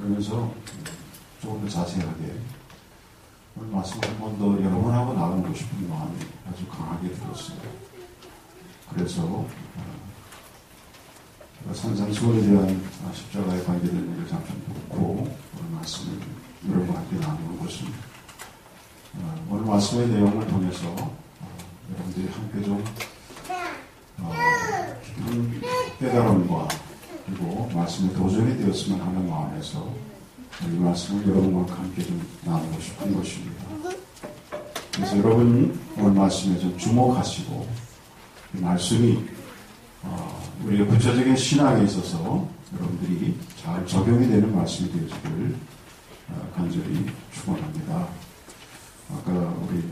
그러면서 조금 더 자세하게 오늘 말씀을 한 번 더 여러분하고 나누고 싶은 마음이 아주 강하게 들었습니다. 그래서 산상수훈에 대한 십자가에 관계된 일을 잠깐 놓고 오늘 말씀을 여러분과 함께 나누는 것입니다. 오늘 말씀의 내용을 통해서 여러분들이 함께 좀 깊은 깨달음과 그리고 말씀에 도전이 되었으면 하는 마음에서 이 말씀을 여러분과 함께 좀 나누고 싶은 것입니다. 그래서 여러분 오늘 말씀에 좀 주목하시고 이 말씀이 우리의 구체적인 신앙에 있어서 여러분들이 잘 적용이 되는 말씀이 되어지기를 간절히 축원합니다. 아까 우리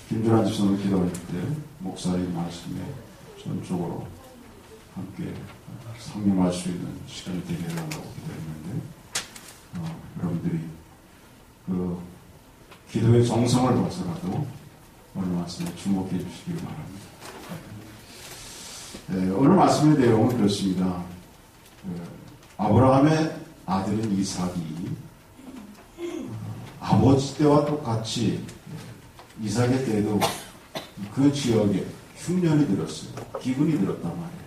김준환 지성을 기도할 때 목사님 말씀에 전적으로 함께 상념할 수 있는 시간이 되게 해달라고 기도했는데 여러분들이 그 기도의 정성을 봐서라도 오늘 말씀에 주목해 주시기 바랍니다. 네, 오늘 말씀의 내용은 그렇습니다. 아브라함의 아들인 이삭이 아버지 때와 똑같이 이삭의 때에도 그 지역에 흉년이 들었어요. 기근이 들었단 말이에요.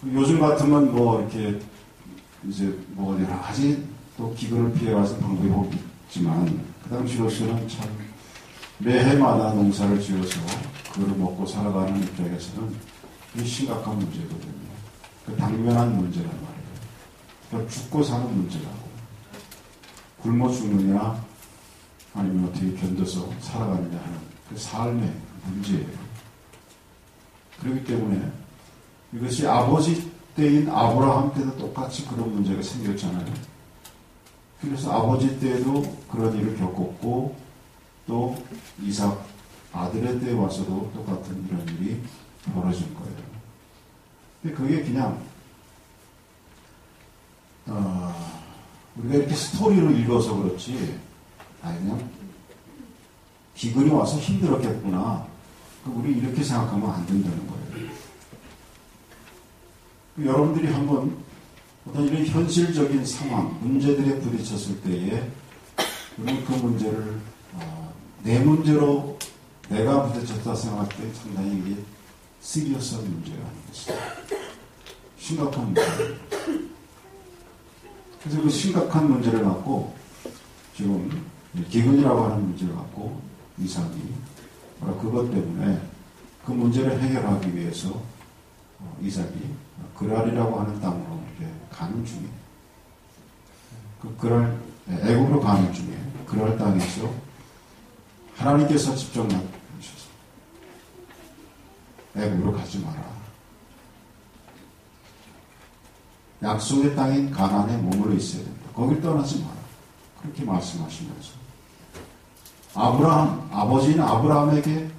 요즘 같으면 뭐 이렇게 이제 뭐 여러 가지 또 기근을 피해가서 방법이 있지만 그 당시로서는 참 매해마다 농사를 지어서 그걸 먹고 살아가는 입장에서는 이게 심각한 문제거든요. 그 당면한 문제란 말이에요. 그러니까 죽고 사는 문제라고. 굶어 죽느냐 아니면 어떻게 견뎌서 살아가느냐 하는 그 삶의 문제예요. 그렇기 때문에 이것이 아버지 때인 아브라함 때도 똑같이 그런 문제가 생겼잖아요. 그래서 아버지 때에도 그런 일을 겪었고 또 이삭 아들의 때에 와서도 똑같은 이런 일이 벌어진 거예요. 근데 그게 그냥 우리가 이렇게 스토리로 읽어서 그렇지 그냥 기근이 와서 힘들었겠구나. 우리 이렇게 생각하면 안 된다는 거예요. 여러분들이 한번 어떤 이런 현실적인 상황, 문제들에 부딪혔을 때에 우리는 그 문제를 내 문제로 내가 부딪혔다 생각할 때 상당히 이게 시리어스한 문제가 아니겠어요. 심각한 문제예요. 그래서 그 심각한 문제를 갖고 지금 기근이라고 하는 문제를 갖고 이삭이 그것 때문에 그 문제를 해결하기 위해서 이삭이 그랄이라고 하는 땅으로 이렇게 가는 중에 그랄 애굽으로 가는 중에 그랄 땅에서 하나님께서 직접 나타나셔서 애굽으로 가지 마라. 약속의 땅인 가나안에 머물러 있어야 된다. 거길 떠나지 마라. 그렇게 말씀하시면서 아버지인 아브라함에게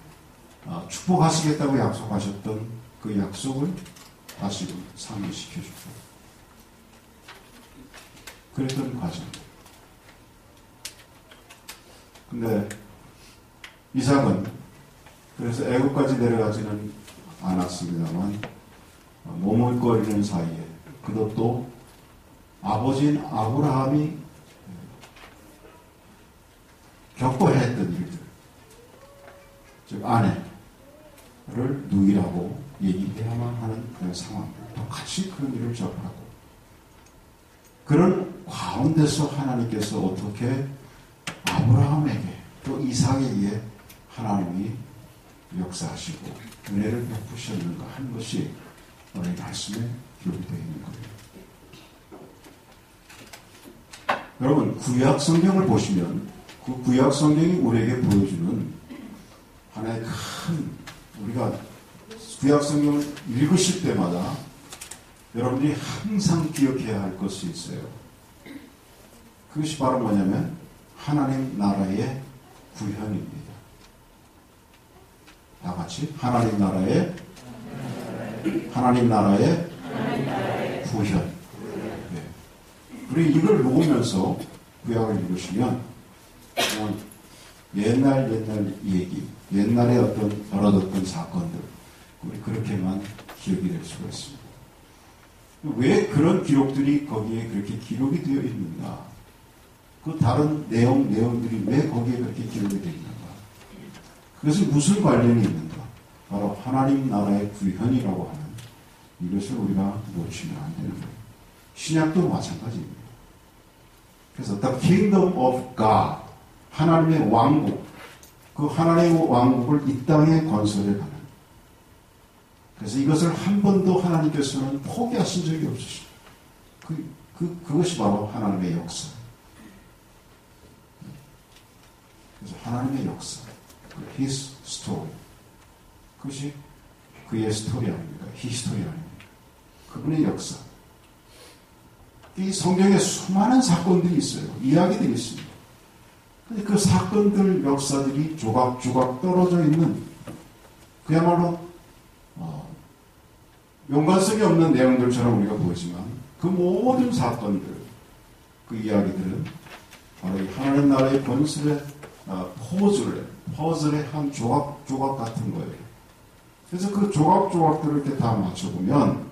축복하시겠다고 약속하셨던 그 약속을 다시금 상기시켜주고 그랬던 과정입니다. 근데 이삭은 그래서 애국까지 내려가지는 않았습니다만 머물거리는 사이에 그것도 아버지인 아브라함이 겪어야 했던 일들, 즉 아내를 누이라고 얘기해야만 하는 그런 상황, 똑같이 그런 일을 접하고 그런 가운데서 하나님께서 어떻게 아브라함에게 또 이삭에게 하나님이 역사하시고 은혜를 베푸셨는가 하는 것이 오늘 말씀에 기록이 되어 있는 거예요. 여러분 구약 성경을 보시면 그 구약 성경이 우리에게 보여주는 하나의 큰 우리가 구약 성경을 읽으실 때마다 여러분들이 항상 기억해야 할 것이 있어요. 그것이 바로 뭐냐면 하나님 나라의 구현입니다. 다 같이 하나님 나라의 구현. 네. 그리고 이걸 놓으면서 구약을 읽으시면 옛날 얘기, 옛날에 벌어졌던 사건들 우리 그렇게만 기억이 될 수가 있습니다. 왜 그런 기록들이 거기에 그렇게 기록이 되어 있는가? 그 다른 내용들이 왜 거기에 그렇게 기록이 되어 있는가? 그것은 무슨 관련이 있는가? 바로 하나님 나라의 구현이라고 하는 이것을 우리가 놓치면 안 되는 거예요. 신약도 마찬가지입니다. 그래서 The Kingdom of God, 하나님의 왕국, 그 하나님의 왕국을 이 땅에 건설해 가는. 그래서 이것을 한 번도 하나님께서는 포기하신 적이 없으십니다. 그것이 바로 하나님의 역사. 그래서 하나님의 역사, His story. 그것이 그의 스토리 아닙니까? 히스토리 아닙니까? 그분의 역사. 이 성경에 수많은 사건들이 있어요. 이야기들이 있습니다. 근데 그 사건들, 역사들이 조각조각 떨어져 있는 그야말로 연관성이 없는 내용들처럼 우리가 보이지만 그 모든 사건들, 그 이야기들은 바로 이 하나님 나라의 건설의 퍼즐의 한 조각 같은 거예요. 그래서 그 조각들을 이렇게 다 맞춰보면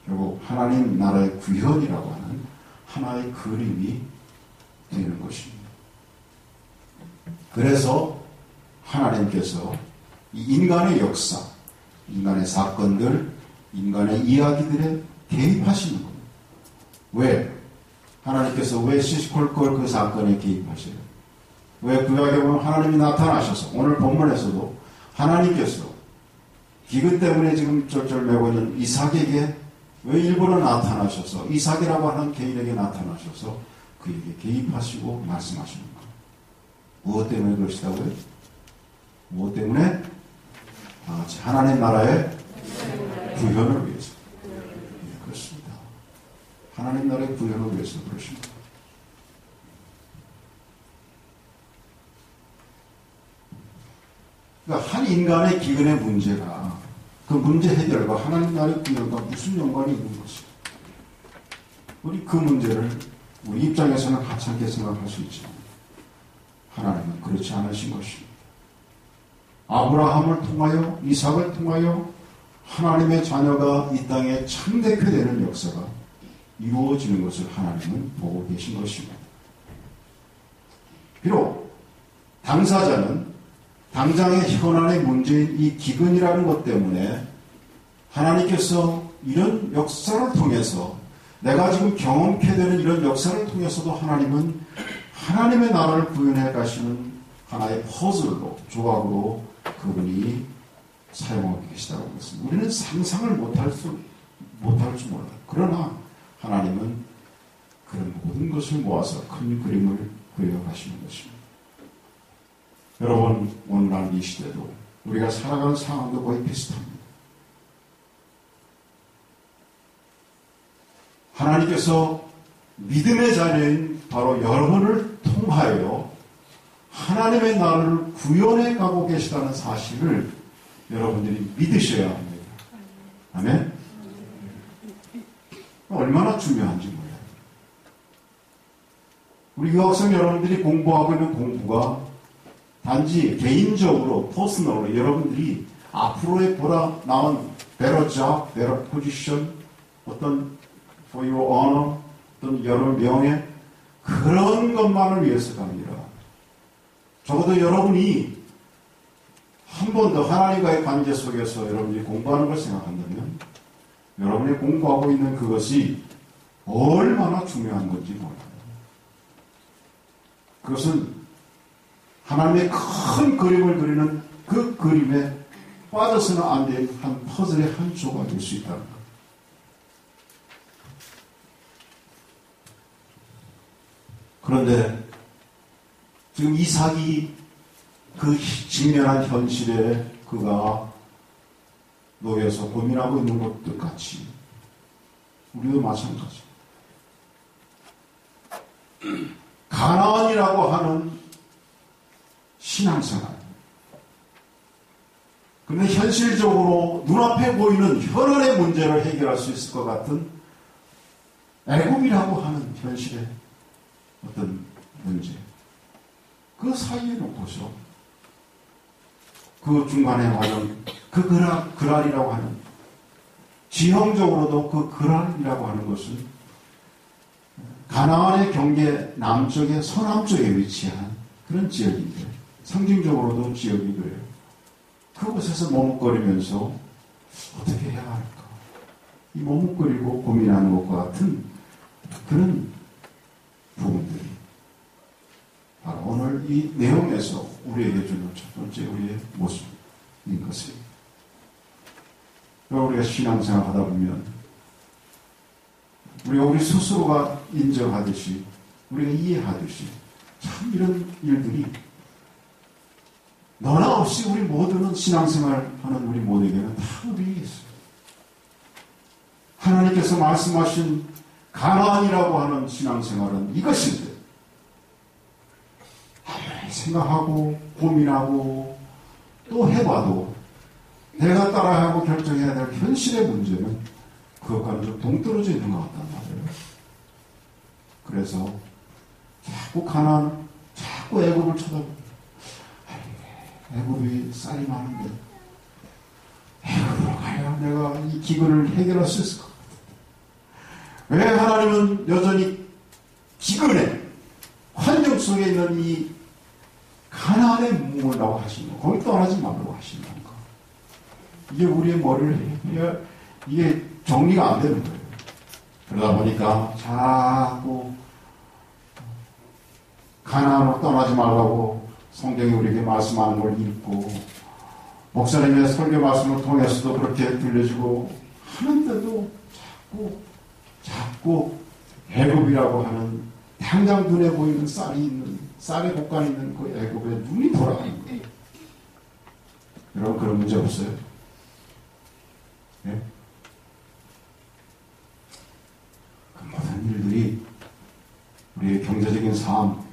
결국 하나님 나라의 구현이라고 하는 하나의 그림이 되는 것입니다. 그래서 하나님께서 이 인간의 역사, 인간의 사건들, 인간의 이야기들에 개입하시는 겁니다. 왜? 하나님께서 왜 시시콜콜 그 사건에 개입하셔요? 왜 구약에 보면 하나님이 나타나셔서 오늘 본문에서도 하나님께서 기근 때문에 지금 쩔쩔매고 있는 이삭에게 왜 일부러 나타나셔서 이삭이라고 하는 개인에게 나타나셔서 그에게 개입하시고 말씀하시는 거예요. 무엇 때문에 그러시다고요? 무엇 때문에? 하나님 나라의 구현을 위해서. 네, 그렇습니다. 하나님 나라의 구현을 위해서 그러십니다. 그러니까 한 인간의 기근의 문제가 그 문제 해결과 하나님 나라의 구현과 무슨 연관이 있는 것이죠? 우리 그 문제를 우리 입장에서는 하찮게 생각할 수 있지만 하나님은 그렇지 않으신 것입니다. 아브라함을 통하여 이삭을 통하여 하나님의 자녀가 이 땅에 창대케되는 역사가 이루어지는 것을 하나님은 보고 계신 것입니다. 비록 당사자는 당장의 현안의 문제인 이 기근이라는 것 때문에 하나님께서 이런 역사를 통해서 내가 지금 경험케 되는 이런 역사를 통해서도 하나님은 하나님의 나라를 구현해 가시는 하나의 퍼즐로, 조각으로 그분이 사용하고 계시다고 했습니다. 우리는 상상을 못할 줄 몰라요. 그러나 하나님은 그런 모든 것을 모아서 큰 그림을 그려가시는 것입니다. 여러분, 오늘날 이 시대도 우리가 살아가는 상황도 거의 비슷합니다. 하나님께서 믿음의 자녀인 바로 여러분을 통하여 하나님의 나라를 구현해 가고 계시다는 사실을 여러분들이 믿으셔야 합니다. 아멘? 얼마나 중요한지 몰라요. 우리 유학생 여러분들이 공부하고 있는 공부가 단지 개인적으로, 퍼스널로 여러분들이 앞으로의 보다 나은 better job, better position, 어떤 for your honor, 어떤 여러분 명예, 그런 것만을 위해서가 아니라 적어도 여러분이 한 번 더 하나님과의 관계 속에서 여러분이 공부하는 걸 생각한다면 여러분이 공부하고 있는 그것이 얼마나 중요한 건지 몰라요. 그것은 하나님의 큰 그림을 그리는 그 그림에 빠져서는 안 될 한 퍼즐의 한 조각이 될 수 있다는 것. 그런데 지금 이삭이 그 직면한 현실에 그가 놓여서 고민하고 있는 것도 같이 우리도 마찬가지. 가나안이라고 하는 신앙생활. 근데 현실적으로 눈앞에 보이는 현안의 문제를 해결할 수 있을 것 같은 애굽이라고 하는 현실의 어떤 문제. 그 사이에 놓고서 그 중간에 와는 그 그랄이라고 하는 지형적으로도 그 그랄이라고 하는 것은 가나안의 경계 남쪽의 서남쪽에 위치한 그런 지역인데 상징적으로도 지역이 그래요. 그곳에서 머뭇거리면서 어떻게 해야 할까? 이 머뭇거리고 고민하는 것과 같은 그런 부분들이 바로 오늘 이 내용에서 우리에게 주는 첫 번째 우리의 모습인 것이에요. 우리가 신앙생활 하다 보면 우리가 우리 스스로가 인정하듯이 우리가 이해하듯이 참 이런 일들이 너나 없이 우리 모두는 신앙생활하는 우리 모두에게는 다 의미가 있어요. 하나님께서 말씀하신 가나안이라고 하는 신앙생활은 이것인데 아무리 생각하고 고민하고 또 해봐도 내가 따라하고 결정해야 될 현실의 문제는 그것과는 좀 동떨어져 있는 것 같단 말이에요. 그래서 자꾸 가나안, 자꾸 애굽을 쳐다보고 애굽이 쌀이 많은데 애굽으로 가야 내가 이 기근을 해결할 수 있을 것 같아. 왜 하나님은 여전히 기근에 환경 속에 있는 이 가나안에 머물라고 하시는 거, 거기 떠나지 말라고 하시는 건가? 이게 우리의 머리를 이게 정리가 안 되는 거예요. 그러다 보니까 자꾸 가나안으로 떠나지 말라고 성경이 우리에게 말씀하는 걸 읽고 목사님의 설교 말씀을 통해서도 그렇게 들려주고 하는데도 자꾸 애굽이라고 하는 당장 눈에 보이는 쌀이 있는 쌀의 곡간이 있는 그 애굽에 눈이 돌아가는 거예요. 여러분 그런 문제 없어요? 네? 그 모든 일들이 우리의 경제적인 삶,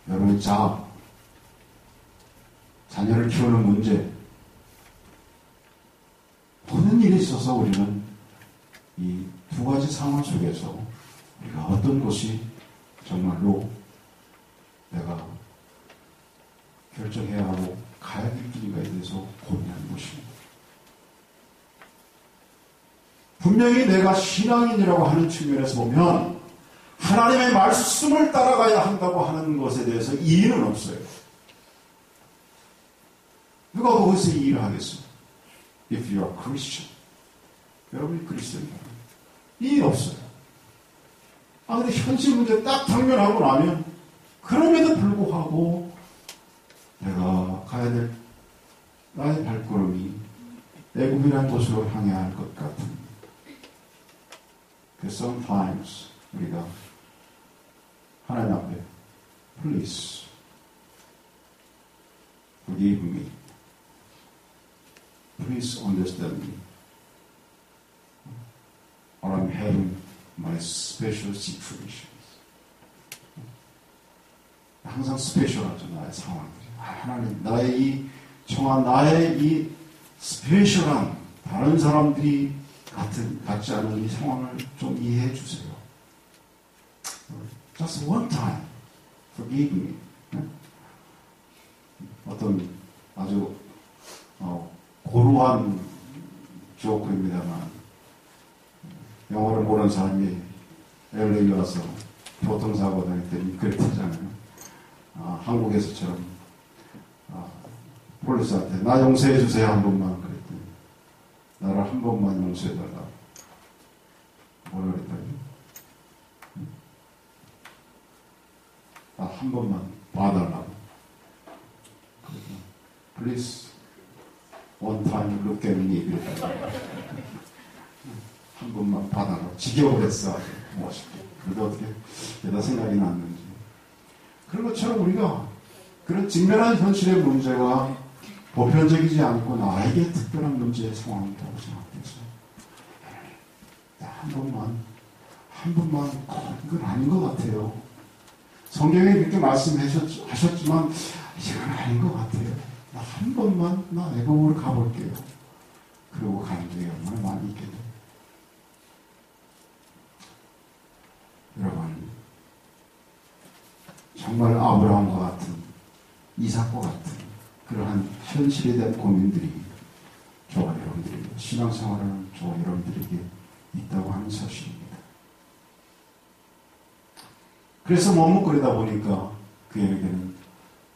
여러분의 자녀를 키우는 문제, 모든 일에 있어서 우리는 이 두 가지 상황 속에서 우리가 어떤 것이 정말로 내가 결정해야 하고 가야 될 길인가에 대해서 고민하는 것입니다. 분명히 내가 신앙인이라고 하는 측면에서 보면 하나님의 말씀을 따라가야 한다고 하는 것에 대해서 이의는 없어요. 누가 그것에 이의를 하겠어요? If you are Christian. 여러분이 그리스도인이라면 이의 없어요. 근데 현실 문제 딱 당면하고 나면 그럼에도 불구하고 내가 가야 될 나의 발걸음이 애굽이라는 곳으로 향해야 할 것 같은. 그래서 sometimes 우리가 하나님 앞에 Please forgive me. Please understand me. Or I'm having my special situations. 항상 스페셜하죠, 나의 상황들이. 하나님, 나의 이 청한 나의 이 스페셜한 다른 사람들이 같지 않은 이 상황을 좀 이해해 주세요. Just one time, forgive me. 어떤 아주 고루한 조크입니다만 영어를 모르는 사람이 LA에 와서 교통사고 당할 때 그랬잖아요. 한국에서처럼 폴리스한테 나 용서해 주세요 한 번만 그랬더니 나를 한 번만 용서해 달라고. 뭐라 그랬다고요? 나 한 번만 봐달라고. Please one time look at me. 한 번만 봐달라고. 지겨워 했어. 멋있게. 그래도 어떻게 내가 생각이 났는지. 그런 것처럼 우리가 그런 직면한 현실의 문제가 보편적이지 않고 나에게 특별한 문제의 상황이라고 생각해서 한 번만 이건 아닌 것 같아요. 성경에 그렇게 말씀하셨지만 이건 아닌 것 같아요. 나 한 번만 나 애굽으로 가볼게요. 그러고 가는 적이 얼마나 많이 있겠네요. 여러분 정말 아브라함과 같은 이삭과 같은 그러한 현실에 대한 고민들이 저와 여러분들이 신앙생활하는 저 여러분들에게 있다고 하는 사실입니다. 그래서 머뭇거리다 보니까 그에게는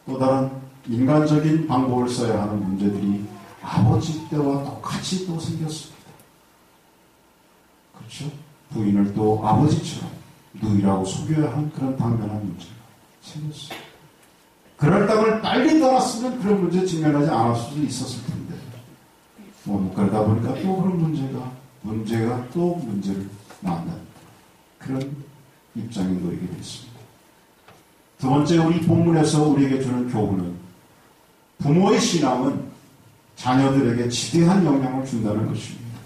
또 다른 인간적인 방법을 써야 하는 문제들이 아버지 때와 똑같이 또 생겼습니다. 그렇죠? 부인을 또 아버지처럼 누이라고 속여야 하는 그런 당면한 문제가 생겼어요. 그럴 땅을 빨리 떠났으면 그런 문제에 직면하지 않을 수도 있었을 텐데 그러다 보니까 또 그런 문제가 또 문제를 만나는 그런 입장이 놓이게 됐습니다. 두 번째, 우리 본문에서 우리에게 주는 교훈은 부모의 신앙은 자녀들에게 지대한 영향을 준다는 것입니다.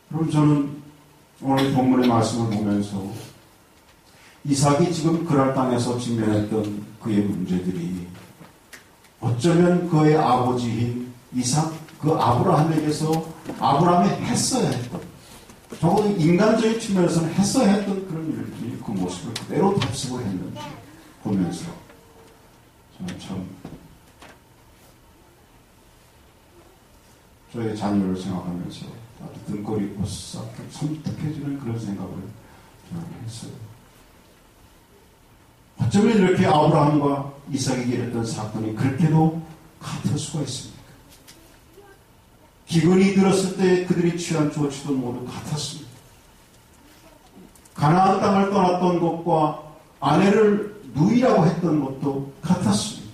그럼 저는 오늘 본문의 말씀을 보면서 이삭이 지금 그랄 땅에서 직면했던 그의 문제들이 어쩌면 그의 아버지인 이삭, 그 아브라함이 했어야 했던, 적어도 인간적인 측면에서는 했어야 했던 그런 일들이 그 모습을 그대로 답습을 했는지 보면서 저는 참 저의 자녀를 생각하면서 등골이 보싹 섬뜩해지는 그런 생각을 저는 했어요. 어쩌면 이렇게 아브라함과 이삭에게 일었던 사건이 그렇게도 같을 수가 있습니까? 기근이 들었을 때 그들이 취한 조치도 모두 같았습니다. 가나안 땅을 떠났던 것과 아내를 누이라고 했던 것도 같았습니다.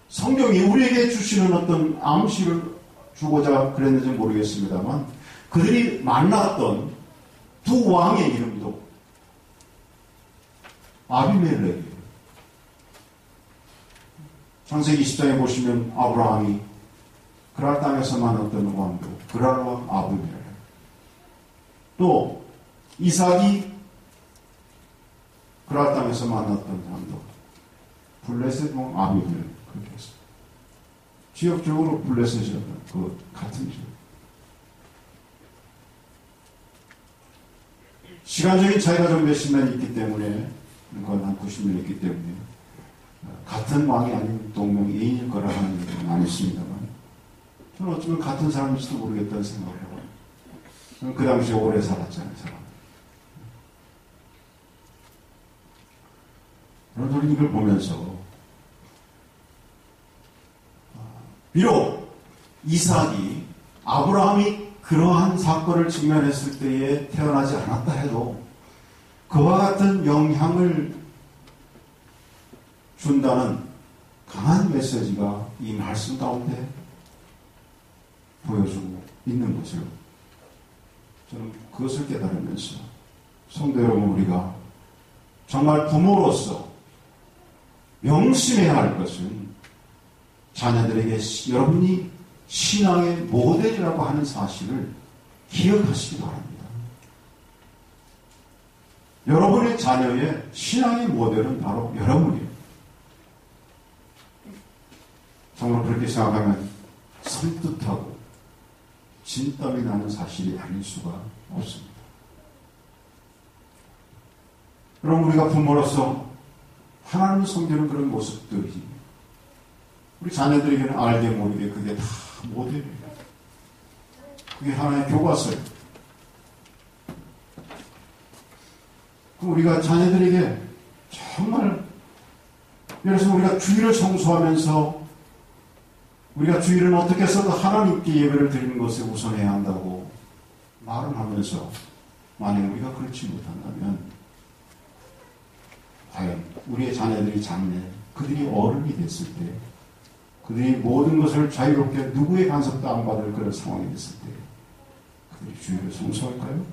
성경이 우리에게 주시는 어떤 암시를 주고자 그랬는지 모르겠습니다만 그들이 만났던 두 왕의 이름도 아비멜렉이에요. 창세기 20장에 보시면 아브라함이 그랄 땅에서 만났던 왕도 그랄 왕 아비멜렉, 또 이삭이 그랄 땅에서 만났던 왕도 블레셋 왕 아비멜렉, 그렇게 했습니다. 지역적으로 블레셋이었던 그 같은 지역. 시간적인 차이가 좀 몇십 년 있기 때문에, 그건 한 90년 있기 때문에 같은 왕이 아닌 동명이인일 거라는 얘기는 안 했습니다만 저는 어쩌면 같은 사람일지도 모르겠다는 생각을 해요. 저는 그 당시에 오래 살았잖아요, 사람. 그런 이걸 보면서 비록 이삭이 아브라함이 그러한 사건을 직면했을 때에 태어나지 않았다 해도 그와 같은 영향을 준다는 강한 메시지가 이 말씀 가운데 보여주고 있는 것을 저는 그것을 깨달으면서 성도 여러분, 우리가 정말 부모로서 명심해야 할 것은 자녀들에게 여러분이 신앙의 모델이라고 하는 사실을 기억하시기 바랍니다. 여러분의 자녀의 신앙의 모델은 바로 여러분이에요. 정말 그렇게 생각하면 섬뜩하고 진땀이 나는 사실이 아닐 수가 없습니다. 그럼 우리가 부모로서 하나님을 섬기는 그런 모습들이 우리 자녀들에게는 알게 모르게 그게 다 모델이에요. 그게 하나의 교과서예요. 그럼 우리가 자녀들에게 정말, 예를 들어서 우리가 주일을 청소하면서 우리가 주일은 어떻게 해서든 하나님께 예배를 드리는 것에 우선해야 한다고 말을 하면서 만약 우리가 그렇지 못한다면 과연 우리의 자녀들이 장래, 그들이 어른이 됐을 때 그들이 모든 것을 자유롭게 누구의 간섭도 안 받을 그런 상황이 됐을 때 그들이 주일을 성수할까요?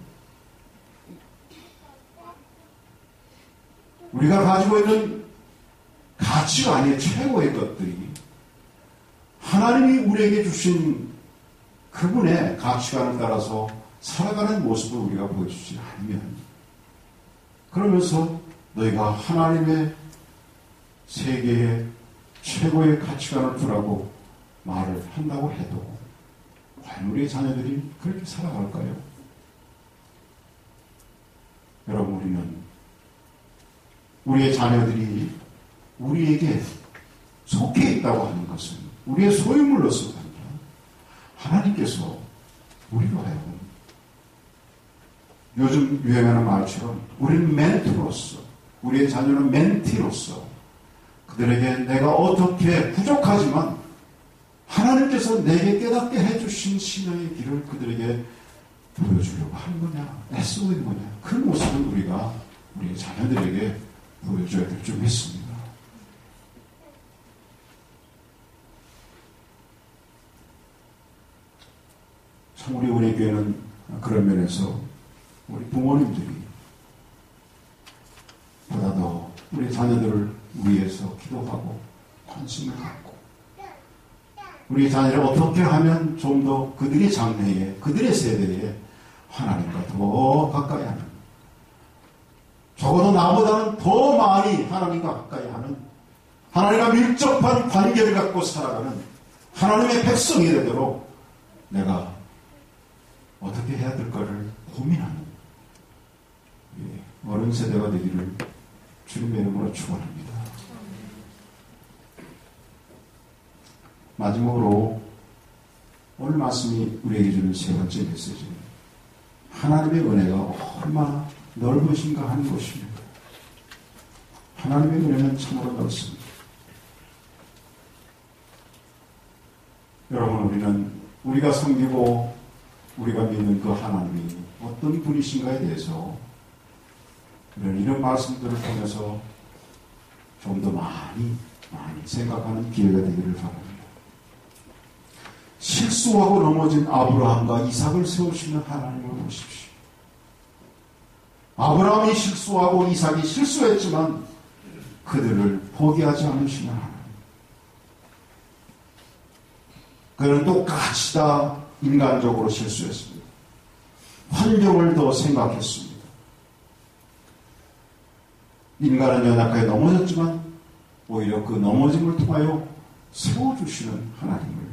우리가 가지고 있는 가치관의 최고의 것들이 하나님이 우리에게 주신 그분의 가치관을 따라서 살아가는 모습을 우리가 보여주지 않으면, 그러면서 너희가 하나님의 세계의 최고의 가치관을 두라고 말을 한다고 해도 과연 우리의 자녀들이 그렇게 살아갈까요? 여러분, 우리는 우리의 자녀들이 우리에게 속해 있다고 하는 것은 우리의 소유물로서 합니다. 하나님께서 우리로 하여금 요즘 유행하는 말처럼 우리는 멘토로서, 우리의 자녀는 멘티로서 그들에게 내가 어떻게 부족하지만 하나님께서 내게 깨닫게 해주신 신앙의 길을 그들에게 보여주려고 하는 거냐, 애쓰고 있는 거냐, 그 모습을 우리가 우리 자녀들에게 보여줘야 될 줄 믿습니다. 참 우리 은혜교회는 그런 면에서 우리 부모님들이 보다 더 우리 자녀들을 위해서 기도하고 관심을 갖고 우리 자녀를 어떻게 하면 좀 더 그들의 장래에, 그들의 세대에 하나님과 더 가까이 하는, 적어도 나보다는 더 많이 하나님과 가까이 하는, 하나님과 밀접한 관계를 갖고 살아가는 하나님의 백성이 되도록 내가 어떻게 해야 될까를 고민하는 어른 세대가 되기를 주님의 이름으로 축원합니다. 마지막으로 오늘 말씀이 우리에게 주는 세 번째 메시지는 하나님의 은혜가 얼마나 넓으신가 하는 것입니다. 하나님의 은혜는 참으로 넓습니다. 여러분, 우리는 우리가 섬기고 우리가 믿는 그 하나님이 어떤 분이신가에 대해서 이런 말씀들을 통해서 좀 더 많이 생각하는 기회가 되기를 바랍니다. 실수하고 넘어진 아브라함과 이삭을 세우시는 하나님을 보십시오. 아브라함이 실수하고 이삭이 실수했지만 그들을 포기하지 않으시는 하나님. 그들은 똑같이 다 인간적으로 실수했습니다. 환경을 더 생각했습니다. 인간은 연약하게 넘어졌지만 오히려 그 넘어짐을 통하여 세워주시는 하나님을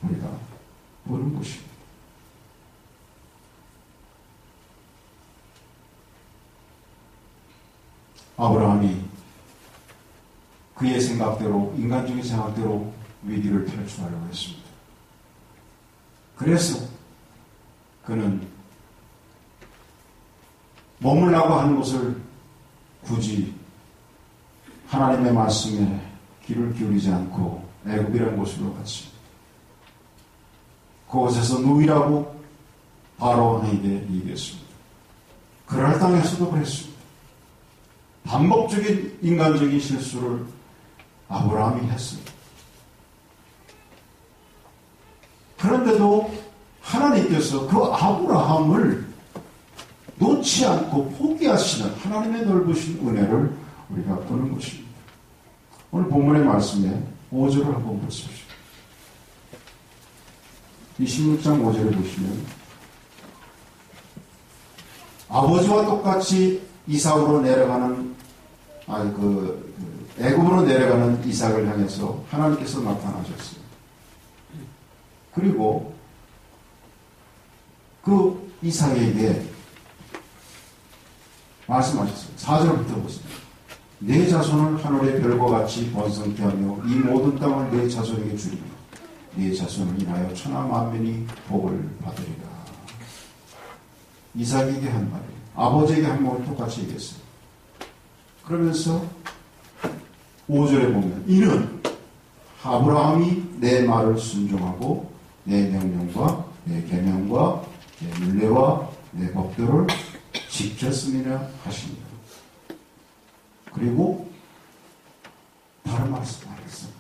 우리가 보는 것입니다. 아브라함이 그의 생각대로, 인간적인 생각대로 위기를 탈출하려고 했습니다. 그래서 그는 머물라고 하는 곳을 굳이 하나님의 말씀에 귀를 기울이지 않고 애굽이라는 곳으로 갔습니다. 그곳에서 누이라고 바로왕에게 얘기했습니다. 그럴 땅에서도 그랬습니다. 반복적인 인간적인 실수를 아브라함이 했습니다. 그런데도 하나님께서 그 아브라함을 놓지 않고 포기하시는 하나님의 넓으신 은혜를 우리가 보는 것입니다. 오늘 본문의 말씀에 5절을 한번 보십시오. 26장 5절에 보시면 아버지와 똑같이 이삭으로 내려가는 애굽으로 내려가는 이삭을 향해서 하나님께서 나타나셨어요. 그리고 그 이삭에게 말씀하셨어요. 4절부터 보세요. 내 자손을 하늘의 별과 같이 번성케 하며 이 모든 땅을 내 자손에게 주리니 네 자손을 인하여 천하 만민이 복을 받으리라. 이삭에게 한 말이에요. 아버지에게 한 말을 똑같이 얘기했어요. 그러면서 5절에 보면 이는 아브라함이 내 말을 순종하고 내 명령과 내 계명과 내 율례와 내 법도를 지켰음이라 하십니다. 그리고 다른 말씀 안 했어요.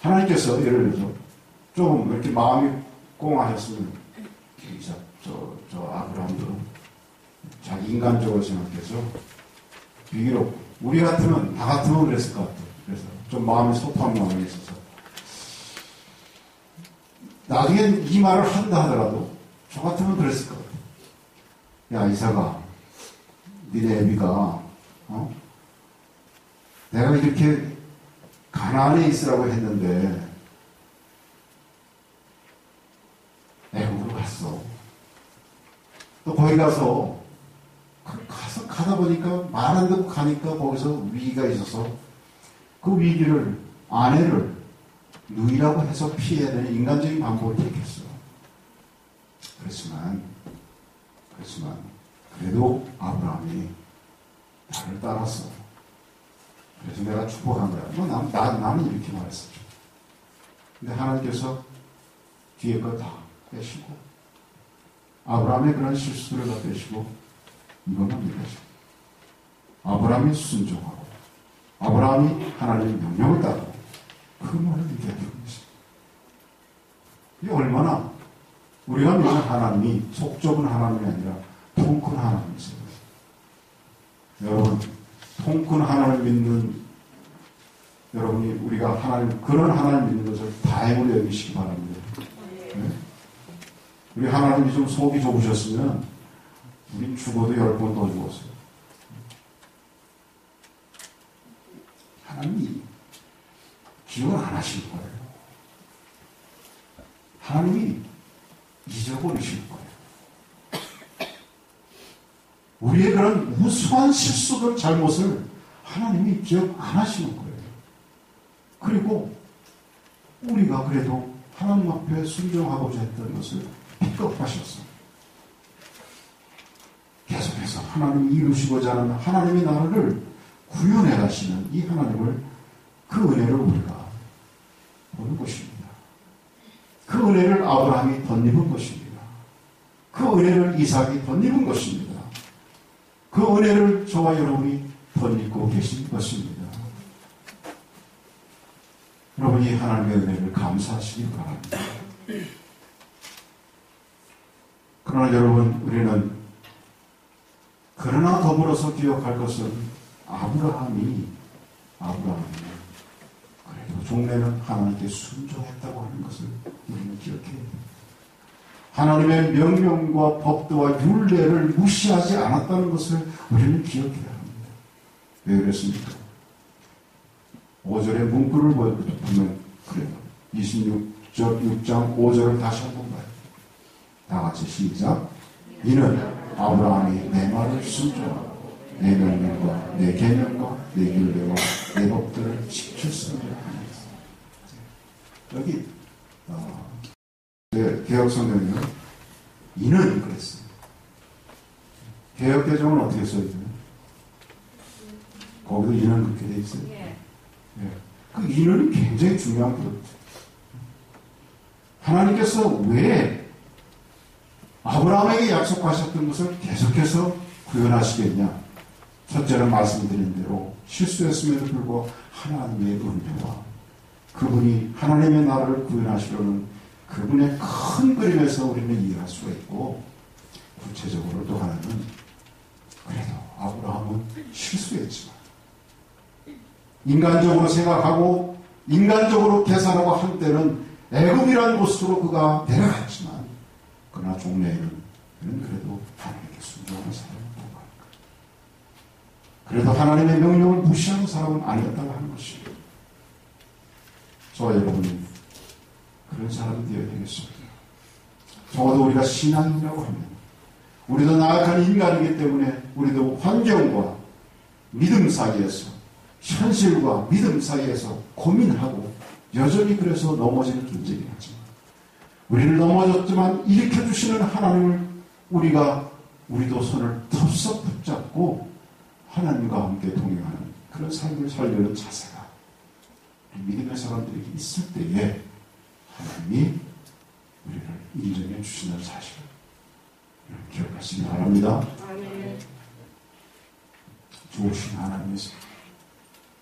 하나님께서 예를 들어서 좀 이렇게 마음이 꽁하셨으면 저 아브라함도 자기 인간적으로 생각해서 비교로 우리 같으면 다 같으면 그랬을 것 같아요. 그래서 좀 마음이 섭한 마음이 있어서 나중에 이 말을 한다 하더라도 저 같으면 그랬을 것 같아요. 야 이삭아, 니네 애비가 내가 이렇게 가나안에 있으라고 했는데 애굽으로 갔어. 또 거기 가서 가다 보니까 말 안 듣고 가니까 거기서 위기가 있어서 그 위기를 아내를 누이라고 해서 피해야 되는 인간적인 방법을 택했어. 그렇지만 그래도 아브라함이 나를 따랐어. 그래서 내가 축복한 거야. 나는 이렇게 말했었죠. 근데 하나님께서 뒤에 거 다 빼시고 아브라함의 그런 실수를 다 빼시고 이것만 믿으시고 아브라함이 순종하고 아브라함이 하나님의 명령을 따르고 그 말을 믿게 하는 것입니다. 이게 얼마나 우리가 믿는 하나님이 속 좁은 하나님이 아니라 통 큰 하나님이세요. 여러분, 통 큰 하나님을 믿는 여러분이 우리가 그런 하나님 믿는 것을 다행으로 여기시기 바랍니다. 네? 우리 하나님이 좀 속이 좁으셨으면 우린 죽어도 10번 더 죽었어요. 하나님이 기억을 안 하실 거예요. 하나님이 잊어버리실 거예요. 우리의 그런 무수한 실수들, 잘못을 하나님이 기억 안 하시는 거예요. 그리고 우리가 그래도 하나님 앞에 순종하고자 했던 것을 픽업하셨어요. 계속해서 하나님이 이루시고자 하는 하나님이 나를 구원해 가시는 이 하나님을 그 은혜를 우리가 보는 것입니다. 그 은혜를 아브라함이 덧입은 것입니다. 그 은혜를 이삭이 덧입은 것입니다. 그 은혜를 저와 여러분이 덧입고 계신 것입니다. 여러분이 하나님의 은혜를 감사하시기 바랍니다. 그러나 여러분, 우리는 그러나 더불어서 기억할 것은 아브라함이 그래도 종래는 하나님께 순종했다고 하는 것을 우리는 기억해야 됩니다. 하나님의 명령과 법도와 율례를 무시하지 않았다는 것을 우리는 기억해야 합니다. 왜 그랬습니까? 5절의 문구를 보면 그래요. 26장 5절을 다시 한번 봐요. 다 같이 시작. 이는 아브라함이 내 말을 순종하고 내 명령과 내 계명과 내 율례와 내 법들을 지켰습니다. 여기 개혁성경에는 이는 그랬어요. 개혁개정은 어떻게 써있나요? 거기도 이는 그렇게 돼 있어요. 예. 그 이는 굉장히 중요한 거죠. 하나님께서 왜 아브라함에게 약속하셨던 것을 계속해서 구현하시겠냐? 첫째는 말씀드린 대로 실수했음에도 불구하고 하나님의 은혜와 그분이 하나님의 나라를 구현하시려는 그분의 큰 그림에서 우리는 이해할 수가 있고, 구체적으로 또 하나는 그래도 아브라함은 실수했지만 인간적으로 생각하고 인간적으로 계산하고 한때는 애굽이라는 곳으로 그가 내려갔지만 그러나 종래에는 그는 그래도 하나님께 순종하는 사람이었다고 합니다. 그래도 하나님의 명령을 무시하는 사람은 아니었다고 하는 것입니다. 저와 여러분이 그런 사람이 되어야 되겠습니다. 적어도 우리가 신앙이라고 하면 우리도 나약한 인간이기 때문에 우리도 환경과 믿음 사이에서 현실과 믿음 사이에서 고민하고 여전히 그래서 넘어지는 존재이긴 하지만 우리를 넘어졌지만 일으켜주시는 하나님을 우리도 손을 덥석 붙잡고 하나님과 함께 동행하는 그런 삶을 살려는 자세가 믿음의 사람들에게 있을 때에 하나님이 우리를 인정해 주시는 사실을 기억하시기 바랍니다. 좋으신 하나님이세요.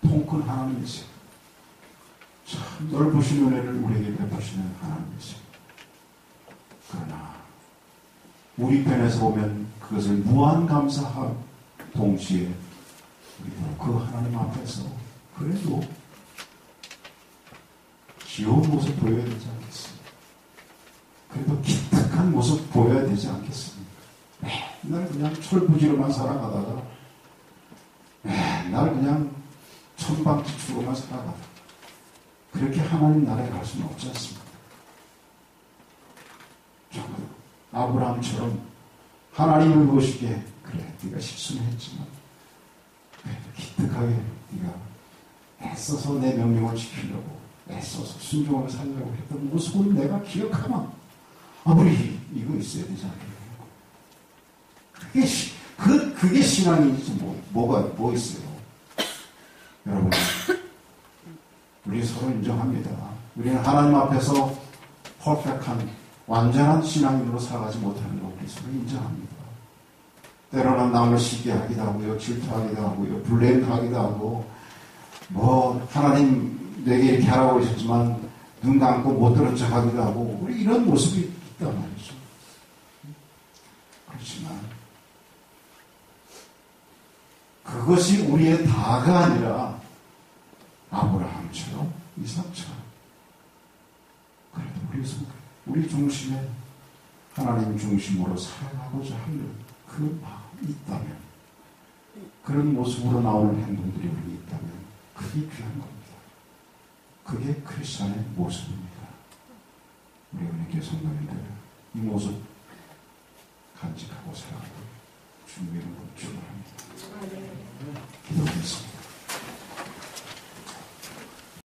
통큰 하나님이세요. 참 넓으신 은혜를 우리에게 베푸시는 하나님이세요. 그러나 우리 편에서 보면 그것을 무한 감사한 동시에 우리도 그 하나님 앞에서 그래도 귀여운 모습 보여야 되지 않겠습니까? 그래도 기특한 모습 보여야 되지 않겠습니까? 맨날 그냥 철부지로만 살아가다가 맨날 그냥 천방지축으로만 살아가다가 그렇게 하나님 나라에 갈 수는 없지 않습니까? 아브라함처럼 하나님을 보시기에 그래 네가 실수는 했지만 그래도 기특하게 네가 애써서 내 명령을 지키려고 애써서 순종하며 살려고 했던 모습을 내가 기억하면 아무리 이거 있어야 되잖아요. 그게 신앙이지 뭐 있어요. 여러분, 우리 서로 인정합니다. 우리는 하나님 앞에서 퍼펙트한 완전한 신앙인으로 살아가지 못하는 거 우리 서로 인정합니다. 때로는 남을 시기하기도 하고요, 질투하기도 하고요, 블레임하기도 하고, 하나님 내게 이렇게 하라고 하셨지만 눈 감고 못 들은 척 하기도 하고, 우리 이런 모습이 있단 말이죠. 그렇지만 그것이 우리의 다가 아니라 아브라함처럼 이삭처럼 그래도 우리 중심에 하나님 중심으로 살아가고자 하는 그 마음이 있다면, 그런 모습으로 나오는 행동들이 우리 있다면 그게 귀한 겁니다. 그게 크리스천의 모습입니다. 우리 은혜교회 성도님들, 이 모습 간직하고 살아가고 주님의 이름으로 축원합니다. 기도하겠습니다.